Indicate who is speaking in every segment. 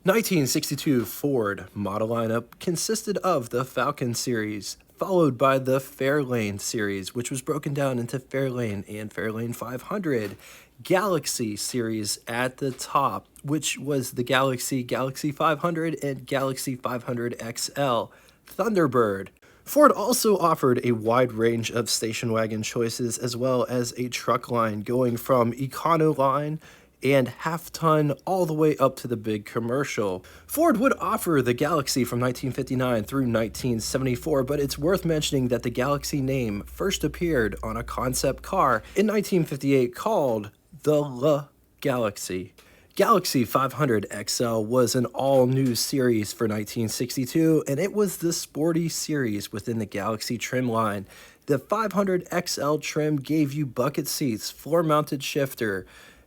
Speaker 1: 1962 Ford model lineup consisted of the Falcon series, followed by the Fairlane series, which was broken down into Fairlane and Fairlane 500. Galaxie series at the top, which was the Galaxie, Galaxie 500, and Galaxie 500 XL. Thunderbird. Ford also offered a wide range of station wagon choices as well as a truck line going from Econoline and half-ton all the way up to the big commercial. Ford would offer the Galaxie from 1959 through 1974, but it's worth mentioning that the Galaxie name first appeared on a concept car in 1958 called the Le Galaxie. Galaxie 500 XL was an all-new series for 1962, and it was the sporty series within the Galaxie trim line. The 500 XL trim gave you bucket seats, floor-mounted shifter,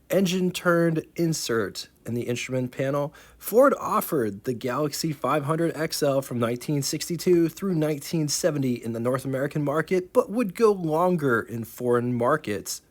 Speaker 1: engine-turned insert in the instrument panel. Ford offered the Galaxie 500 XL from 1962 through 1970 in the North American market, but would go longer in foreign markets.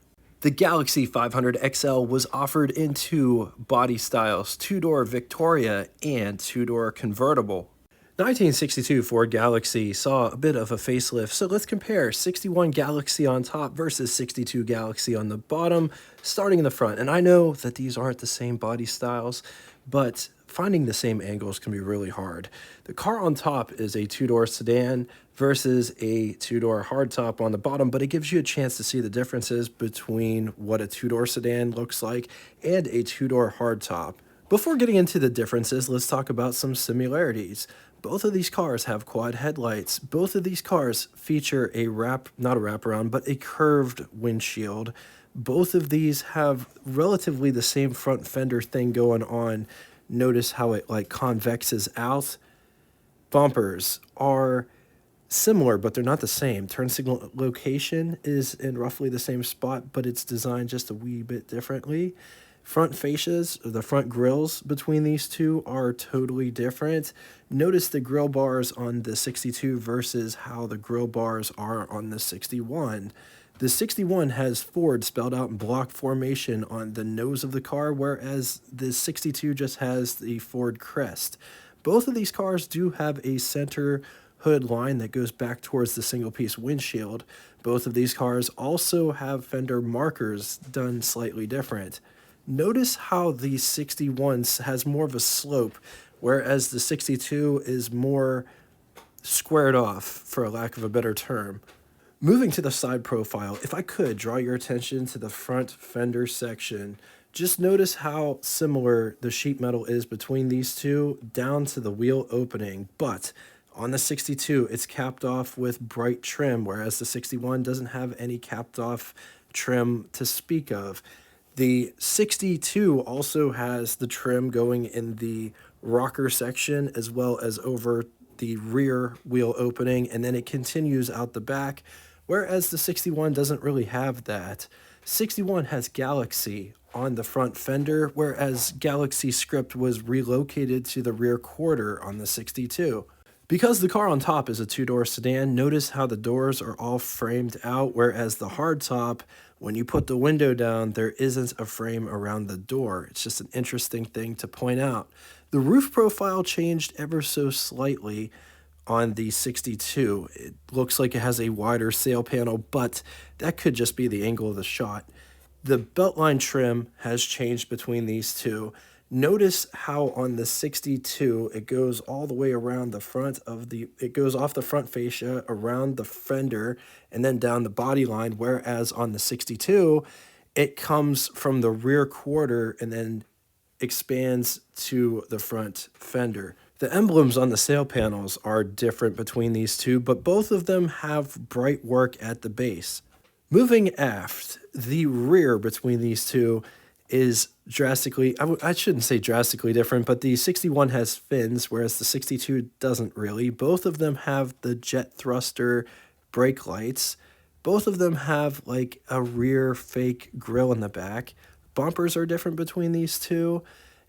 Speaker 1: The Galaxie 500 XL was offered in two body styles, two-door Victoria and two-door convertible. 1962 Ford Galaxie saw a bit of a facelift, so let's compare 61 Galaxie on top versus 62 Galaxie on the bottom, starting in the front. And I know that these aren't the same body styles, but finding the same angles can be really hard. The car on top is a two-door sedan versus a two-door hardtop on the bottom, but it gives you a chance to see the differences between what a two-door sedan looks like and a two-door hardtop. Before getting into the differences, let's talk about some similarities. Both of these cars have quad headlights. Both of these cars feature not a wraparound, but a curved windshield. Both of these have relatively the same front fender thing going on. Notice how it like convexes out. Bumpers are similar, but they're not the same. Turn signal location is in roughly the same spot, but it's designed just a wee bit differently. Front fascias, the front grills between these two are totally different. Notice the grill bars on the 62 versus how the grill bars are on the 61. The 61 has Ford spelled out in block formation on the nose of the car, whereas the 62 just has the Ford crest. Both of these cars do have a center hood line that goes back towards the single-piece windshield. Both of these cars also have fender markers done slightly different. Notice how the 61 has more of a slope, whereas the 62 is more squared off, for a lack of a better term. Moving to the side profile, if I could draw your attention to the front fender section, just notice how similar the sheet metal is between these two down to the wheel opening, but on the 62, it's capped off with bright trim, whereas the 61 doesn't have any capped off trim to speak of. The 62 also has the trim going in the rocker section as well as over the rear wheel opening, and then it continues out the back, whereas the 61 doesn't really have that. 61 has Galaxie on the front fender, whereas Galaxie script was relocated to the rear quarter on the 62. Because the car on top is a two-door sedan, notice how the doors are all framed out, whereas the hardtop, when you put the window down, there isn't a frame around the door. It's just an interesting thing to point out. The roof profile changed ever so slightly on the 62. It looks like it has a wider sail panel, but that could just be the angle of the shot. The beltline trim has changed between these two. Notice how on the 62, it goes all the way around the front of it goes off the front fascia, around the fender, and then down the body line, whereas on the 62, it comes from the rear quarter and then expands to the front fender. The emblems on the sail panels are different between these two, but both of them have bright work at the base. Moving aft, the rear between these two is drastically, I shouldn't say drastically different, but the 61 has fins, whereas the 62 doesn't really. Both of them have the jet thruster brake lights. Both of them have like a rear fake grille in the back. Bumpers are different between these two,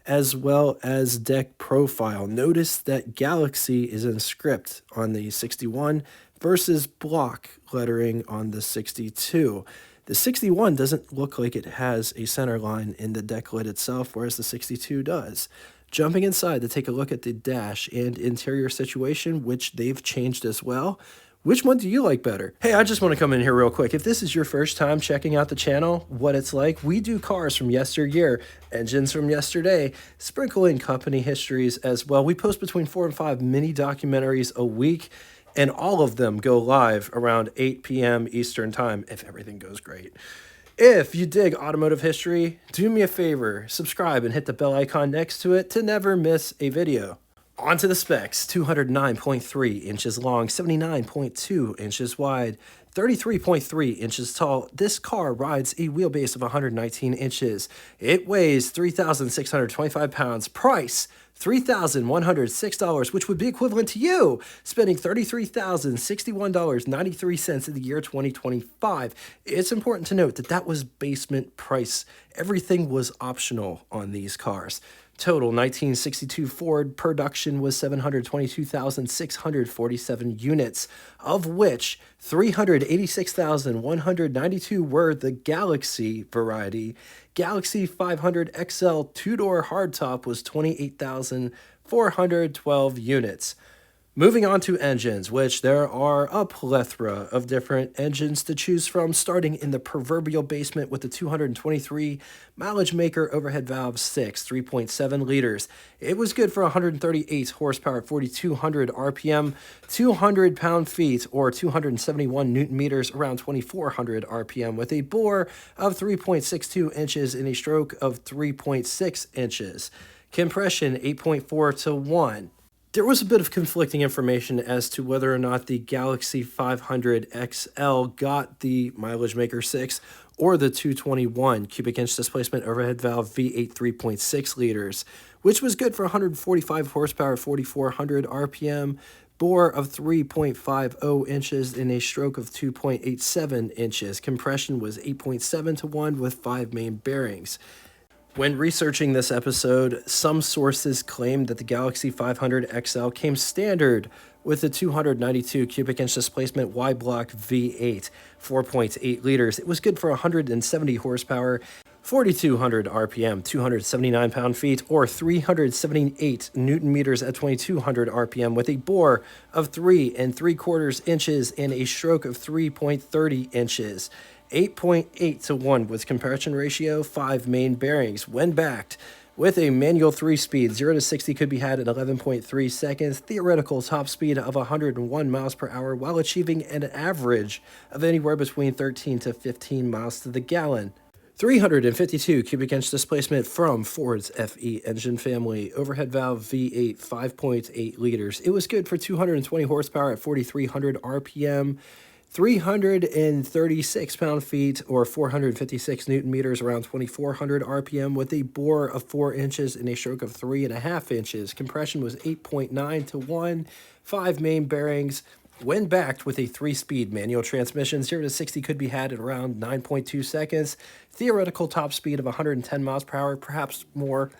Speaker 1: as well as deck profile. Notice that Galaxie is in script on the 61 versus block lettering on the 62. The 61 doesn't look like it has a center line in the deck lid itself, whereas the 62 does. Jumping inside to take a look at the dash and interior situation, which they've changed as well. Which one do you like better? Hey, I just want to come in here real quick. If this is your first time checking out the channel, what it's like, we do cars from yesteryear, engines from yesterday, sprinkle in company histories as well. We post between 4 and 5 mini documentaries a week, and all of them go live around 8 p.m. Eastern time if everything goes great. If you dig automotive history, do me a favor, subscribe and hit the bell icon next to it to never miss a video. On to the specs: 209.3 inches long, 79.2 inches wide, 33.3 inches tall. This car rides a wheelbase of 119 inches. It weighs 3,625 pounds. Price: $3,106, which would be equivalent to you spending $33,061.93 in the year 2025. It's important to note that that was basement price. Everything was optional on these cars. Total 1962 Ford production was 722,647 units, of which 386,192 were the Galaxie variety. Galaxie 500 XL two-door hardtop was 28,412 units. Moving on to engines, which there are a plethora of different engines to choose from, starting in the proverbial basement with the 223 mileage maker overhead valve 6, 3.7 liters. It was good for 138 horsepower at 4,200 RPM, 200 pound-feet or 271 newton meters around 2,400 RPM with a bore of 3.62 inches and a stroke of 3.6 inches. Compression 8.4 to 1. There was a bit of conflicting information as to whether or not the Galaxie 500 XL got the mileage maker 6 or the 221 cubic inch displacement overhead valve V8 3.6 liters, which was good for 145 horsepower, 4,400 RPM, bore of 3.50 inches and a stroke of 2.87 inches. Compression was 8.7 to 1 with 5 main bearings. When researching this episode, some sources claimed that the Galaxie 500 XL came standard with the 292 cubic inch displacement Y-block V8, 4.8 liters. It was good for 170 horsepower, 4,200 RPM, 279 pound-feet, or 378 newton meters at 2,200 RPM with a bore of 3 3/4 inches and a stroke of 3.30 inches. 8.8 to 1 with compression ratio, 5 main bearings. When backed with a manual 3-speed, 0 to 60 could be had in 11.3 seconds, theoretical top speed of 101 miles per hour while achieving an average of anywhere between 13 to 15 miles to the gallon. 352 cubic inch displacement from Ford's FE engine family, overhead valve V8 5.8 liters. It was good for 220 horsepower at 4,300 RPM, 336 pound-feet or 456 newton meters around 2,400 RPM with a bore of 4 inches and a stroke of 3.5 inches. Compression was 8.9 to 1, 5 main bearings. When backed with a 3-speed manual transmission, 0 to 60 could be had in around 9.2 seconds. Theoretical top speed of 110 miles per hour, perhaps more.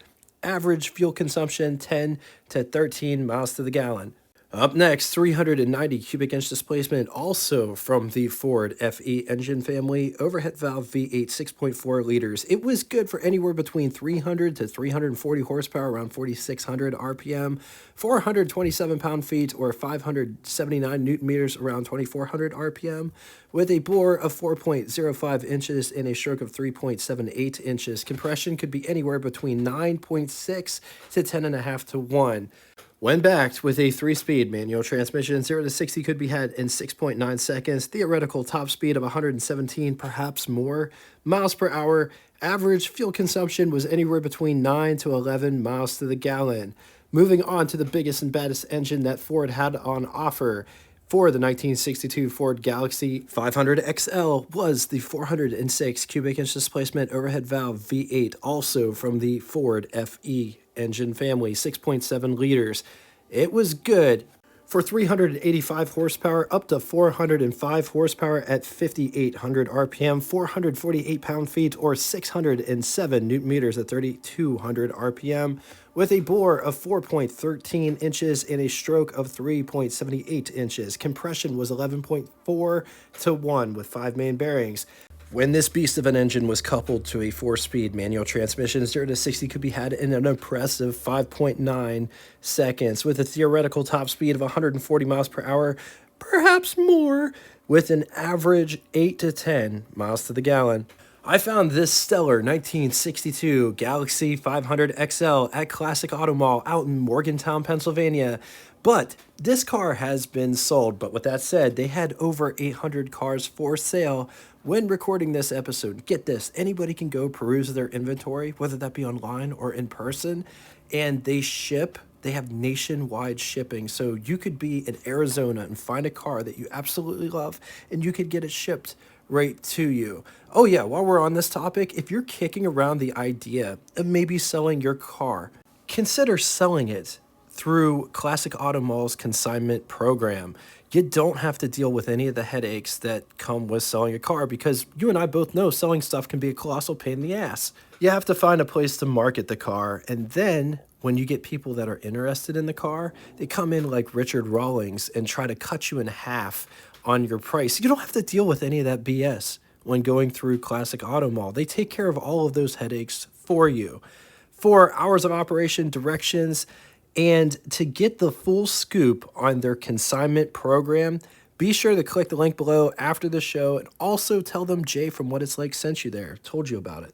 Speaker 1: Average fuel consumption 10 to 13 miles to the gallon. Up next, 390 cubic inch displacement, also from the Ford FE engine family, overhead valve V8 6.4 liters. It was good for anywhere between 300 to 340 horsepower, around 4,600 RPM, 427 pound-feet or 579 newton meters, around 2,400 RPM, with a bore of 4.05 inches and a stroke of 3.78 inches. Compression could be anywhere between 9.6 to 10.5 to 1. When backed with a 3-speed manual transmission, 0 to 60 could be had in 6.9 seconds. Theoretical top speed of 117, perhaps more, miles per hour. Average fuel consumption was anywhere between 9 to 11 miles to the gallon. Moving on to the biggest and baddest engine that Ford had on offer for the 1962 Ford Galaxie 500 XL was the 406 cubic inch displacement overhead valve V8, also from the Ford FE engine family, 6.7 liters. It was good for 385 horsepower up to 405 horsepower at 5,800 RPM, 448 pound-feet or 607 newton meters at 3,200 RPM, with a bore of 4.13 inches and a stroke of 3.78 inches. Compression was 11.4 to 1 with 5 main bearings. When this beast of an engine was coupled to a 4-speed manual transmission, 0 to 60 could be had in an impressive 5.9 seconds, with a theoretical top speed of 140 miles per hour, perhaps more, with an average 8 to 10 miles to the gallon. I found this stellar 1962 Galaxie 500 XL at Classic Auto Mall out in Morgantown, Pennsylvania. But this car has been sold. But with that said, they had over 800 cars for sale when recording this episode. Get this, anybody can go peruse their inventory, whether that be online or in person, and they ship. They have nationwide shipping. So you could be in Arizona and find a car that you absolutely love, and you could get it shipped right to you. Oh yeah, while we're on this topic, if you're kicking around the idea of maybe selling your car, consider selling it through Classic Auto Mall's consignment program. You don't have to deal with any of the headaches that come with selling a car, because you and I both know selling stuff can be a colossal pain in the ass. You have to find a place to market the car, and then when you get people that are interested in the car, they come in like Richard Rawlings and try to cut you in half on your price. You don't have to deal with any of that BS when going through Classic Auto Mall. They take care of all of those headaches for you. For hours of operation, directions, and to get the full scoop on their consignment program, be sure to click the link below after the show, and also tell them Jay from What It's Like sent you there. Told you about it.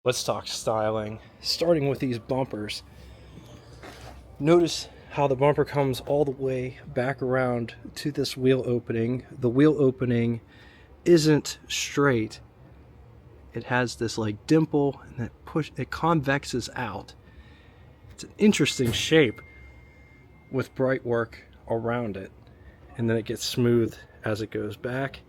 Speaker 1: Let's talk styling, starting with these bumpers. Notice how the bumper comes all the way back around to this wheel opening. The wheel opening isn't straight. It has this like dimple, and it convexes out. It's an interesting shape with bright work around it, and then it gets smooth as it goes back.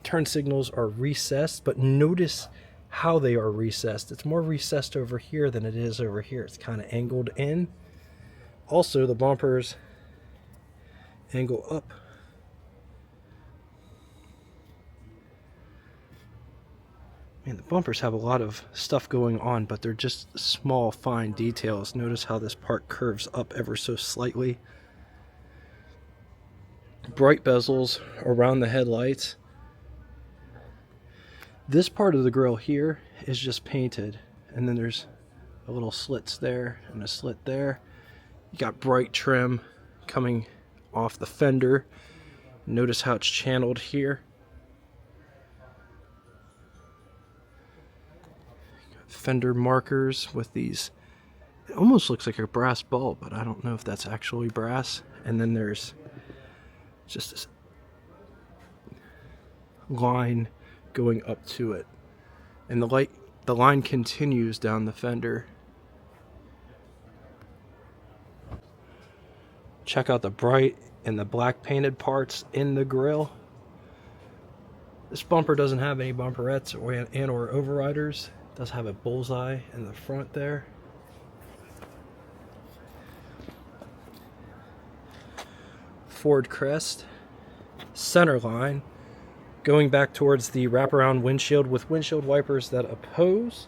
Speaker 1: Turn signals are recessed, but notice how they are recessed. It's more recessed over here than it is over here. It's kind of angled in. Also, the bumpers angle up. Man, the bumpers have a lot of stuff going on, but they're just small, fine details. Notice how this part curves up ever so slightly. Bright bezels around the headlights. This part of the grille here is just painted, and then there's a little slits there and a slit there. You got bright trim coming off the fender. Notice how it's channeled here. Fender markers with these, it almost looks like a brass bulb, but I don't know if that's actually brass. And then there's just this line going up to it, and the line continues down the fender. Check out the bright and the black painted parts in the grille. This bumper doesn't have any bumperettes or overriders. It does have a bullseye in the front there. Ford crest, center line, going back towards the wraparound windshield with windshield wipers that oppose.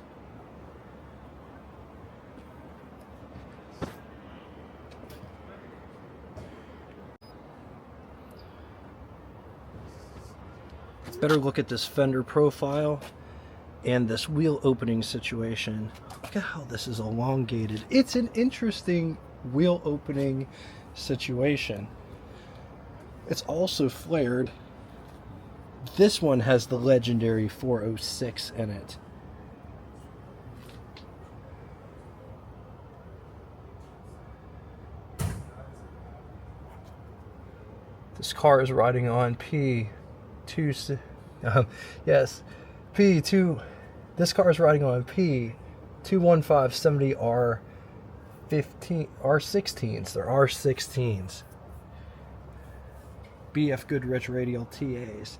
Speaker 1: Better look at this fender profile and this wheel opening situation. Look at how this is elongated. It's an interesting wheel opening situation. It's also flared. This one has the legendary 406 in it. This car is riding on P2. Yes, P2. This car is riding on P21570R15 R16s. They're R16s. BF Goodrich radial TAs.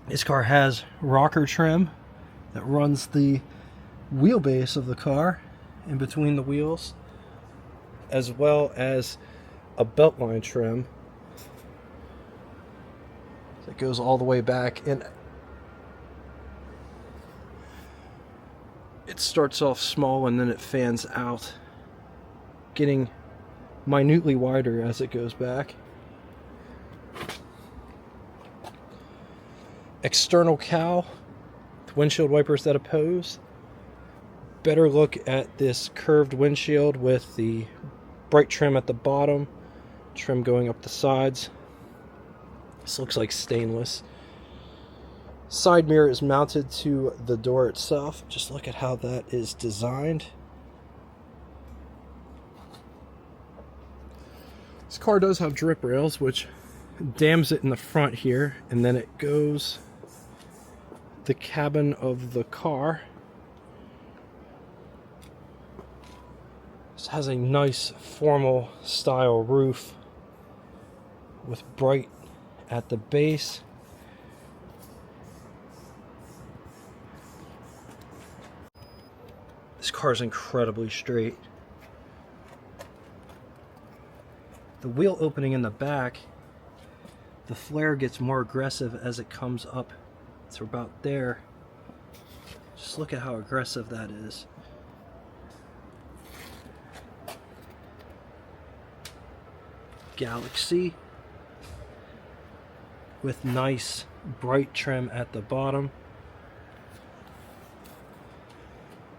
Speaker 1: This car has rocker trim that runs the wheelbase of the car in between the wheels, as well as a beltline trim that goes all the way back, and it starts off small and then it fans out, getting minutely wider as it goes back. External cowl, windshield wipers that oppose. Better look at this curved windshield with the bright trim at the bottom, trim going up the sides. This looks like stainless. Side mirror is mounted to the door itself. Just look at how that is designed. This car does have drip rails, which dams it in the front here, and then it goes the cabin of the car. This has a nice formal style roof with bright at the base. This car is incredibly straight. The wheel opening in the back, the flare gets more aggressive as it comes up to about there. Just look at how aggressive that is. Galaxie with nice bright trim at the bottom.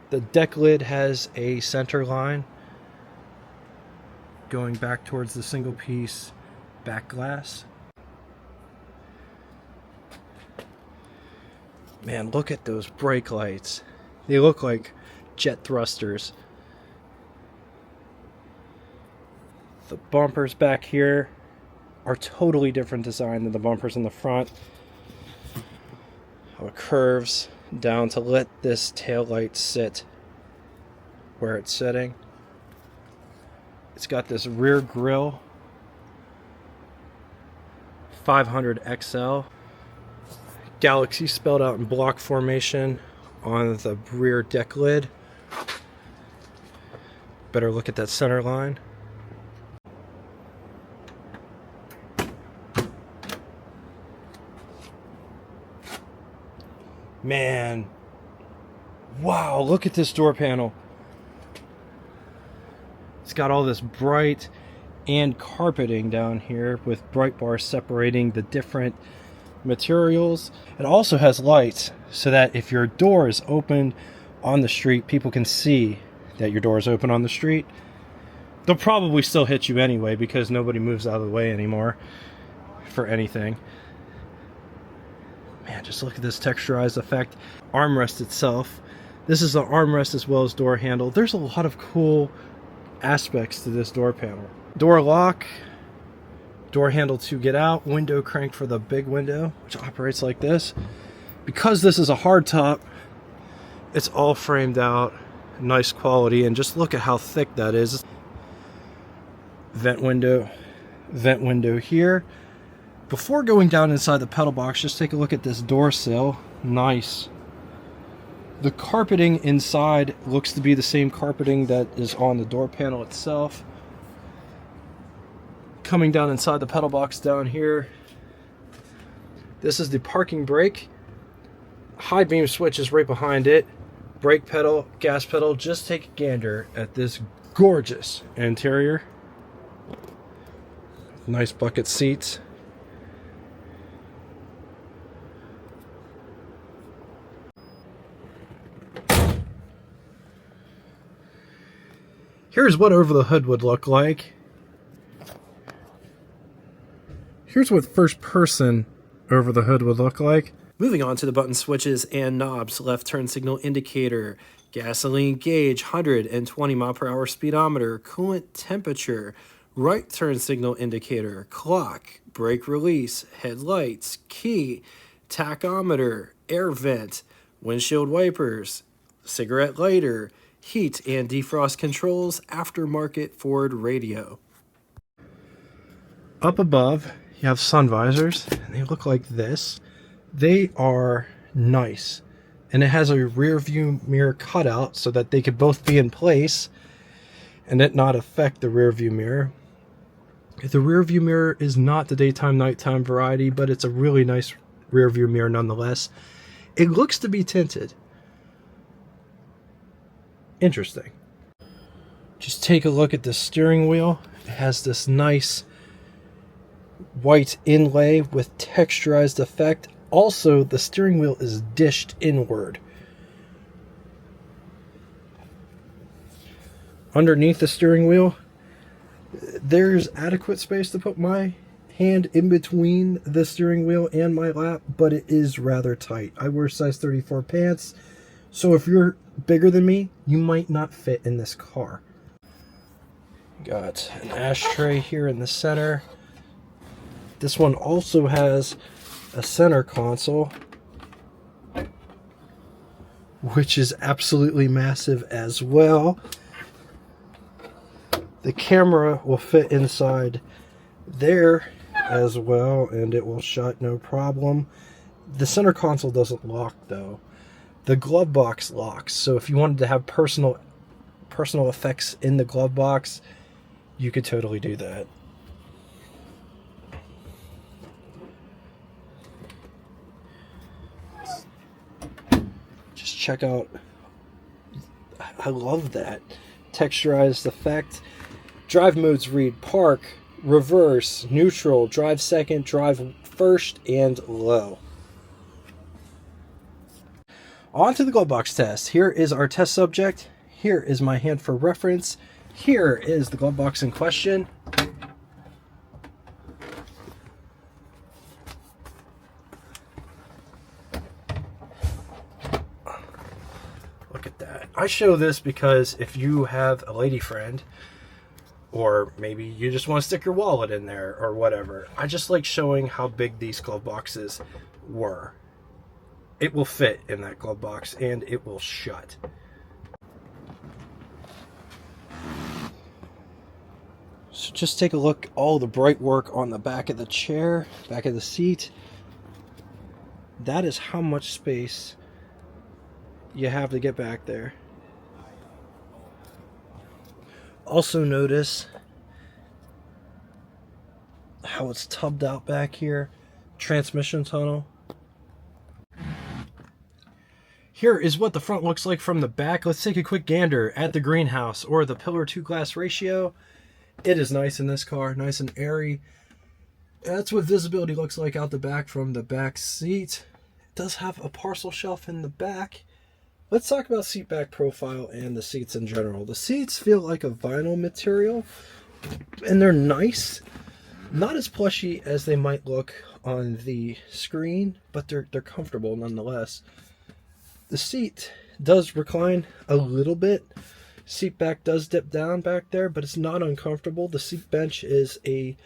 Speaker 1: The deck lid has a center line going back towards the single piece back glass. Man, look at those brake lights. They look like jet thrusters. The bumpers back here are totally different design than the bumpers in the front. How it curves down to let this tail light sit where it's sitting. It's got this rear grille, 500 XL. Galaxie spelled out in block formation on the rear deck lid. Better look at that center line. Man, wow, look at this door panel. It's got all this bright and carpeting down here with bright bars separating the different materials. It also has lights so that if your door is opened on the street, people can see that your door is open on the street. They'll probably still hit you anyway because nobody moves out of the way anymore for anything. Man, just look at this texturized effect. Armrest itself. This is the armrest as well as door handle. There's a lot of cool aspects to this door panel. Door lock, door handle to get out, window crank for the big window, which operates like this. Because this is a hardtop, it's all framed out, nice quality, and just look at how thick that is. Vent window here. Before going down inside the pedal box, just take a look at this door sill. Nice. The carpeting inside looks to be the same carpeting that is on the door panel itself. Coming down inside the pedal box down here, this is the parking brake. High beam switch is right behind it. Brake pedal, gas pedal. Just take a gander at this gorgeous interior. Nice bucket seats. Here's what over the hood would look like. Here's what first person over the hood would look like. Moving on to the button switches and knobs. Left turn signal indicator, gasoline gauge, 120 mile per hour speedometer, coolant temperature, right turn signal indicator, clock, brake release, headlights, key, tachometer, air vent, windshield wipers, cigarette lighter, heat and defrost controls, aftermarket Ford radio. Up above, you have sun visors, and they look like this. They are nice. And it has a rear view mirror cutout so that they could both be in place and it not affect the rear view mirror. The rear view mirror is not the daytime nighttime variety, but it's a really nice rear view mirror nonetheless. It looks to be tinted. Interesting. Just take a look at the steering wheel. It has this nice white inlay with texturized effect. Also, the steering wheel is dished inward. Underneath the steering wheel, there's adequate space to put my hand in between the steering wheel and my lap, but it is rather tight. I wear size 34 pants, so if you're bigger than me, you might not fit in this car. Got an ashtray here in the center. This one also has a center console, which is absolutely massive as well. The camera will fit inside there as well, and it will shut no problem. The center console doesn't lock though. The glove box locks, so if you wanted to have personal effects in the glove box, you could totally do that. Just check out, I love that texturized effect. Drive modes read park, reverse, neutral, drive second, drive first, and low. On to the glove box test. Here is our test subject. Here is my hand for reference. Here is the glove box in question. Look at that. I show this because if you have a lady friend, or maybe you just want to stick your wallet in there or whatever, I just like showing how big these glove boxes were. It will fit in that glove box and it will shut. So just take a look, all the bright work on the back of the chair, back of the seat. That is how much space you have to get back there. Also notice how it's tubbed out back here. Transmission tunnel. Here is what the front looks like from the back. Let's take a quick gander at the greenhouse or the pillar to glass ratio. It is nice in this car, nice and airy. That's what visibility looks like out the back from the back seat. It does have a parcel shelf in the back. Let's talk about seat back profile and the seats in general. The seats feel like a vinyl material, and they're nice. Not as plushy as they might look on the screen, but they're comfortable nonetheless. The seat does recline a little bit. Seat back does dip down back there, but it's not uncomfortable. The seat bench is a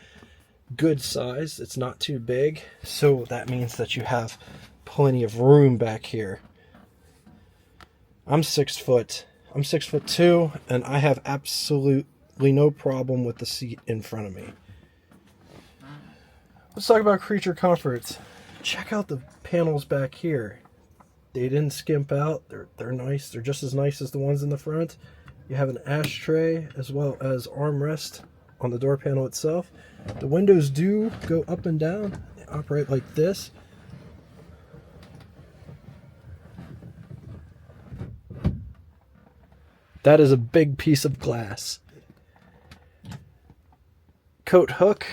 Speaker 1: good size. It's not too big, so that means that you have plenty of room back here. I'm 6 foot. I'm 6'2", and I have absolutely no problem with the seat in front of me. Let's talk about creature comforts. Check out the panels back here. They didn't skimp out. They're nice. They're just as nice as the ones in the front. You have an ashtray as well as armrest on the door panel itself. The windows do go up and down. They operate like this. That is a big piece of glass. Coat hook,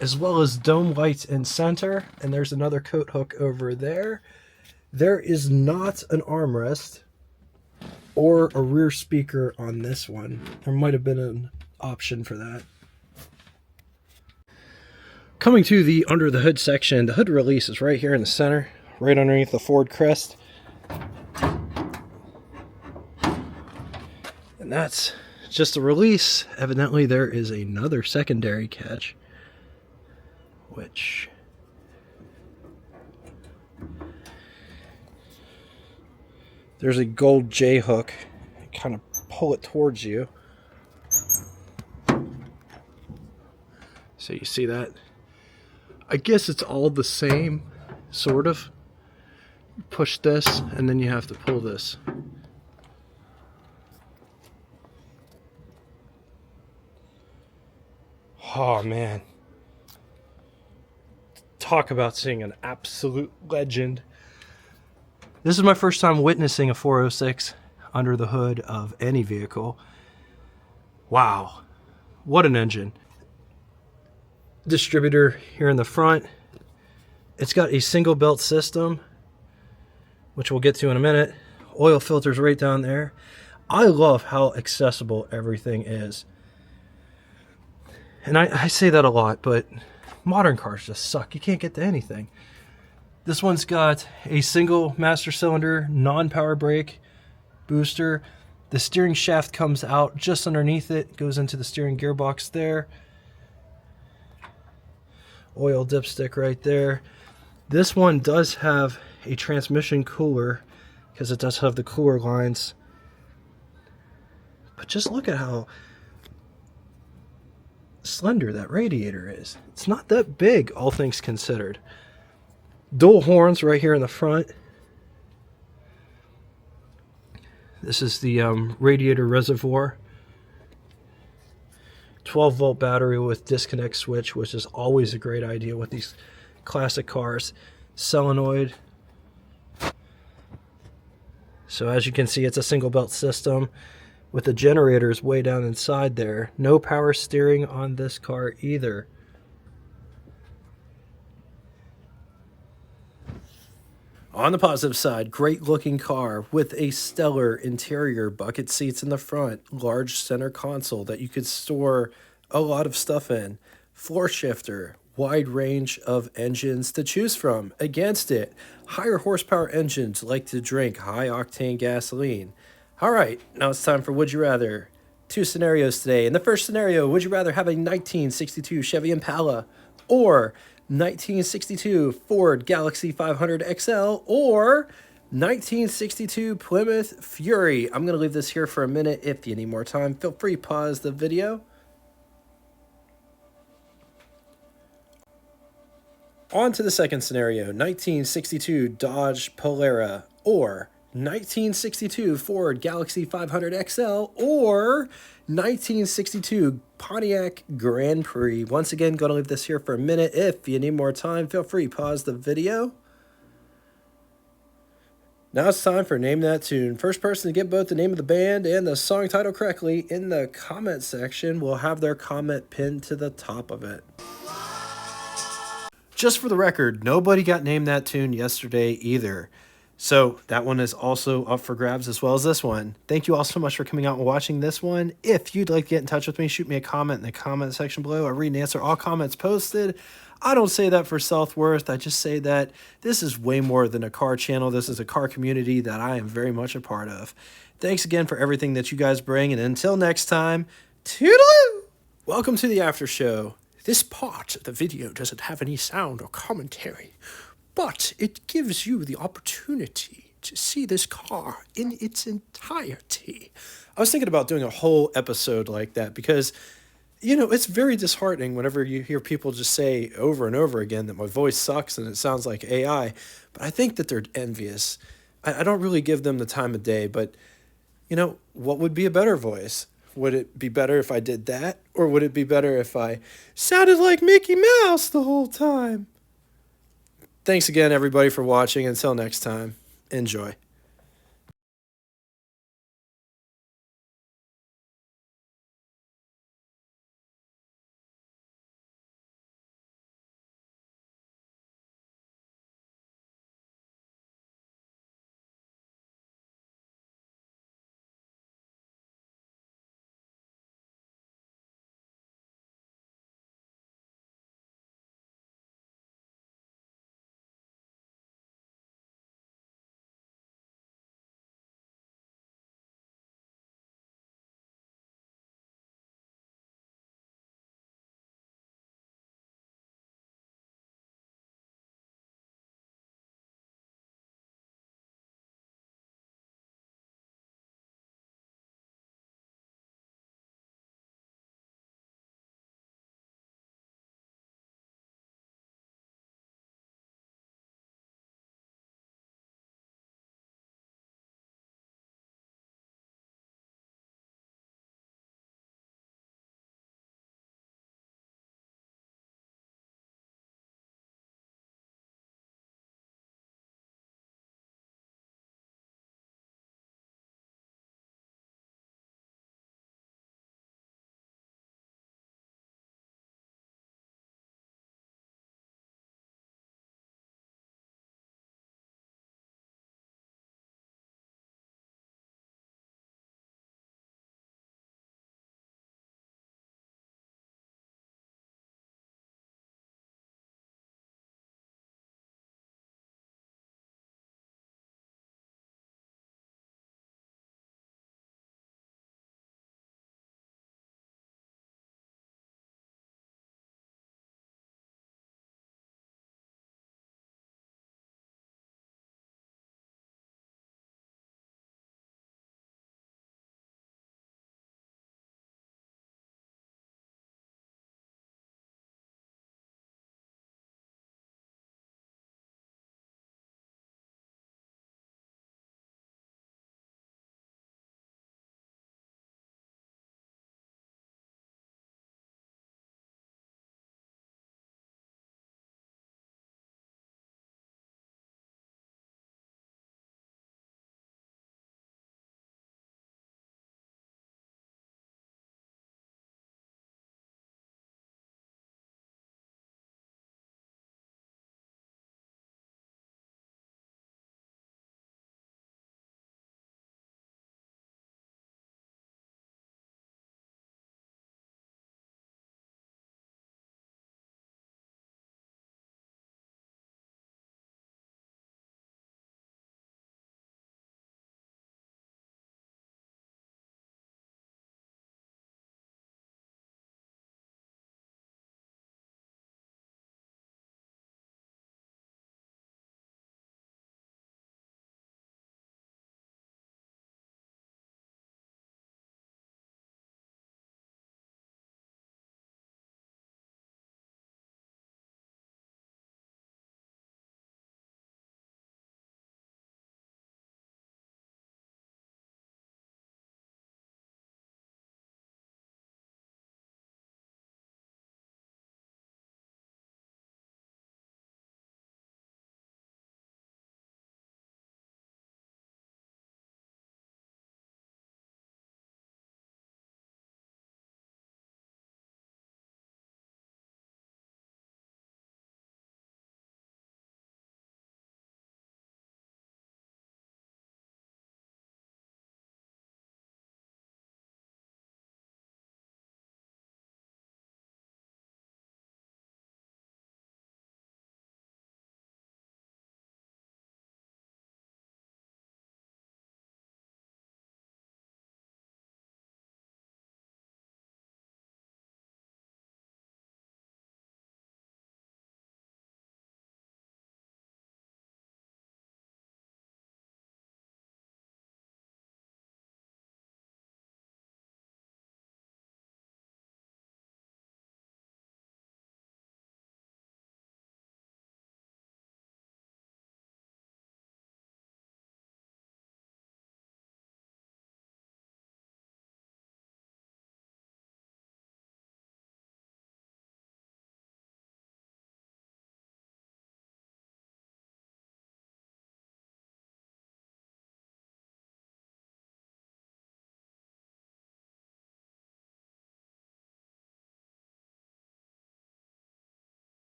Speaker 1: as well as dome lights in center, and there's another coat hook over there. There is not an armrest or a rear speaker on this one. There might have been an option for that. Coming to the under the hood section, the hood release is right here in the center, right underneath the Ford crest. And that's just a release. Evidently there is another secondary catch, which there's a gold J hook. Kind of pull it towards you. So you see that? I guess it's all the same, sort of. You push this and then you have to pull this. Oh man. Talk about seeing an absolute legend. This is my first time witnessing a 406 under the hood of any vehicle. Wow, what an engine. Distributor here in the front. It's got a single belt system, which we'll get to in a minute. Oil filters right down there. I love how accessible everything is. And I say that a lot, but modern cars just suck. You can't get to anything. This one's got a single master cylinder, non-power brake booster. The steering shaft comes out just underneath it, goes into the steering gearbox there. Oil dipstick right there. This one does have a transmission cooler because it does have the cooler lines. But just look at how slender that radiator is. It's not that big, all things considered. Dual horns right here in the front. This is the radiator reservoir. 12-volt battery with disconnect switch, which is always a great idea with these classic cars. Solenoid. So as you can see, it's a single belt system with the generators way down inside there. No power steering on this car either. On the positive side, great looking car with a stellar interior, bucket seats in the front, large center console that you could store a lot of stuff in, floor shifter, wide range of engines to choose from. Against it, higher horsepower engines like to drink high octane gasoline. All right, now it's time for Would You Rather. Two scenarios today. In the first scenario, would you rather have a 1962 Chevy Impala or 1962 Ford Galaxie 500 XL or 1962 Plymouth Fury? I'm going to leave this here for a minute. If you need more time, feel free to pause the video. On to the second scenario, 1962 Dodge Polara or 1962 Ford Galaxie 500 XL or 1962 Pontiac Grand Prix. Once again, going to leave this here for a minute. If you need more time, feel free to pause the video. Now it's time for Name That Tune. First person to get both the name of the band and the song title correctly in the comment section will have their comment pinned to the top of it. Just for the record, nobody got Name That Tune yesterday either. So that one is also up for grabs as well as this one. Thank you all so much for coming out and watching this one. If you'd like to get in touch with me, shoot me a comment in the comment section below. I read and answer all comments posted. I don't say that for self-worth. I just say that this is way more than a car channel. This is a car community that I am very much a part of. Thanks again for everything that you guys bring. And until next time, toodaloo! Welcome to the after show. This part of the video doesn't have any sound or commentary, but it gives you the opportunity to see this car in its entirety. I was thinking about doing a whole episode like that because, you know, it's very disheartening whenever you hear people just say over and over again that my voice sucks and it sounds like AI, but I think that they're envious. I don't really give them the time of day, but, you know, what would be a better voice? Would it be better if I did that? Or would it be better if I sounded like Mickey Mouse the whole time? Thanks again, everybody, for watching. Until next time, enjoy.